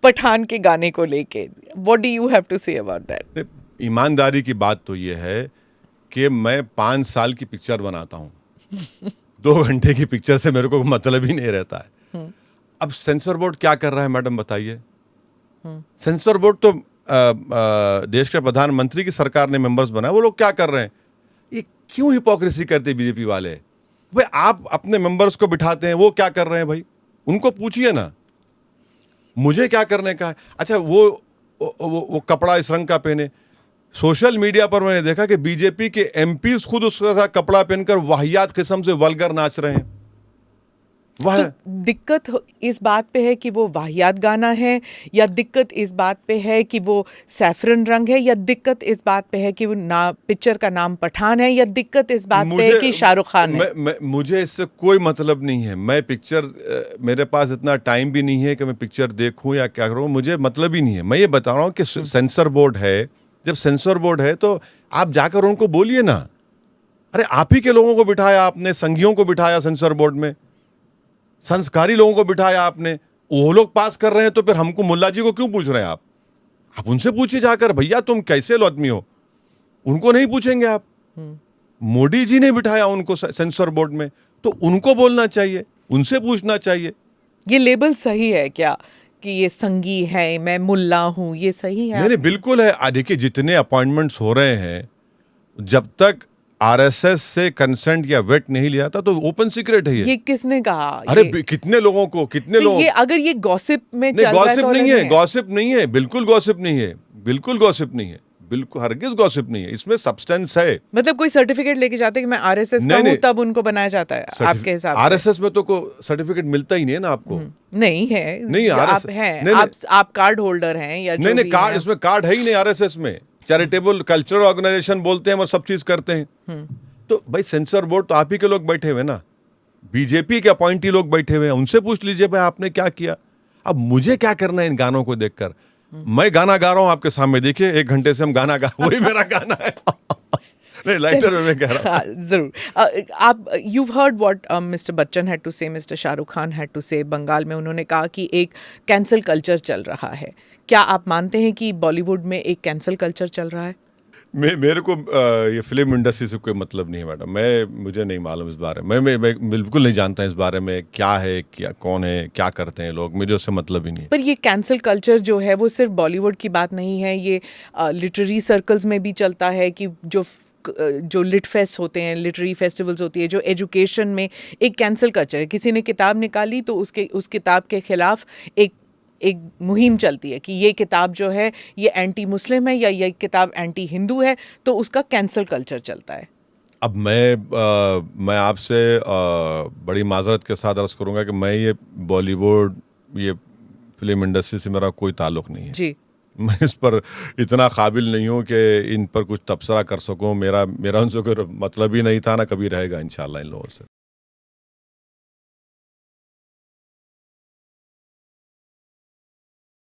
पठान के गाने को लेके, what do you have to say about that? ईमानदारी की बात तो ये है कि मैं 5 साल की पिक्चर बनाता हूँ 2 घंटे की पिक्चर से मेरे को मतलब ही नहीं रहता है। अब सेंसर बोर्ड क्या कर रहा है मैडम बताइए? सेंसर बोर्ड तो देश के प्रधानमंत्री की सरकार ने मेंबर्स बनाए, वो लोग क्या कर रहे हैं? ये क्यों हिपोक्रेसी करते बीजेपी वाले? भाई आप अपने मेंबर्स को बिठाते हैं, वो क्या कर रहे हैं भाई? उनको पूछिए ना, मुझे क्या करने का है? अच्छा वो कपड़ा इस रंग का पहने, सोशल मीडिया पर मैंने देखा कि बीजेपी के एमपीज खुद उसका कपड़ा पहनकर वाहियात किस्म से वल्गर नाच रहे हैं। तो दिक्कत इस बात पे है कि वो वाहियात गाना है, या दिक्कत इस बात पे है कि वो सैफरन रंग है, या दिक्कत इस बात पे है कि वो पिक्चर का नाम पठान है, या दिक्कत इस बात पे है कि शाहरुख खान है? मुझे इससे कोई मतलब नहीं है। मैं पिक्चर, मेरे पास इतना टाइम भी नहीं है कि मैं पिक्चर देखूं या क्या करूं, मुझे मतलब ही नहीं है। मैं ये बता रहा हूं कि सेंसर बोर्ड है, जब सेंसर बोर्ड है तो आप जाकर उनको बोलिए ना। अरे आप ही के लोगों को बिठाया आपने, संघियों को बिठाया सेंसर बोर्ड में, संस्कारी लोगों को बिठाया आपने, वो लोग पास कर रहे हैं तो फिर हमको मुल्ला जी को क्यों पूछ रहे हैं आप? आप उनसे पूछिए जाकर, भैया तुम कैसे लो आदमी हो? उनको नहीं पूछेंगे आप? मोदी जी ने बिठाया उनको सेंसर बोर्ड में, तो उनको बोलना चाहिए, उनसे पूछना चाहिए। ये लेबल सही है क्या कि ये संगी है, मैं मुल्ला हूं, ये सही है? नहीं, बिल्कुल है। देखिए जितने अपॉइंटमेंट्स हो रहे हैं, जब तक आरएसएस से कंसेंट या वेट नहीं लिया था तो ओपन सीक्रेट है ये किसने कहा? अरे कितने लोगों को, कितने लोग, ये अगर ये गॉसिप में चल रहा है तो नहीं है, गॉसिप नहीं है, बिल्कुल गॉसिप नहीं है, बिल्कुल गॉसिप नहीं है, बिल्कुल हरगिज गॉसिप नहीं है, इसमें सब्सटेंस है। मतलब कोई सर्टिफिकेट लेके जाते हैं कि मैं आरएसएस का हूं, तब उनको बनाया जाता है आपके हिसाब से? आरएसएस में तो कोई सर्टिफिकेट मिलता ही नहीं है ना आपको। नहीं है, नहीं आप हैं, आप कार्ड होल्डर हैं या जो नहीं, कार्ड, इसमें कार्ड है ही नहीं आरएसएस में। चैरिटेबल कल्चरल ऑर्गेनाइजेशन बोलते हैं और सब चीज करते हैं। तो भाई सेंसर बोर्ड तो आप ही के लोग बैठे हुए ना, बीजेपी के अपॉइंटी लोग बैठे हुए हैं, उनसे पूछ लीजिए भाई आपने क्या किया। अब मुझे क्या करना है इन गानों को देखकर? मैं गाना गा रहा हूं आपके सामने, देखिए 1 घंटे से हम गाना गा, वही मेरा गाना है। नहीं, लाइटर में मैं कह रहा हूं। जरूर। आप you've heard what mister Bachchan had to say, mister Shahrukh Khan had to say। Bengal में उन्होंने कहा कि एक कैंसल कल्चर चल रहा है। क्या आप मानते हैं कि बॉलीवुड में एक कैंसल कल्चर चल रहा है? मेरे को ये फिल्म इंडस्ट्री से कोई मतलब नहीं है मैडम। मुझे नहीं मालूम इस बारे में। मैं बिल्कुल नहीं जानता इस बारे में क्या है, क्या कौन है, क्या करते हैं लोग, मुझे उससे मतलब ही नहीं है। पर ये कैंसल कल्चर जो है वो सिर्फ बॉलीवुड की बात नहीं है, ये लिटरेरी सर्कल्स में भी चलता है कि जो लिट फेस्ट होते हैं, लिटरेरी फेस्टिवल्स होती है, जो एजुकेशन में एक कैंसल कल्चर है। किसी ने किताब निकाली तो उस किताब के खिलाफ एक मुहिम चलती है कि ये किताब जो है ये एंटी मुस्लिम है या ये किताब एंटी हिंदू है, तो उसका कैंसल कल्चर चलता है। अब मैं आपसे बड़ी माजरत के साथ अर्ज करूंगा कि मैं ये बॉलीवुड, ये फिल्म इंडस्ट्री से मेरा कोई ताल्लुक नहीं है जी। मैं इस पर इतना काबिल नहीं हूँ कि इन पर कुछ तबसरा कर सकूँ। मेरा उनसे कोई मतलब ही नहीं था, ना कभी रहेगा इंशाल्लाह इन लोगों से।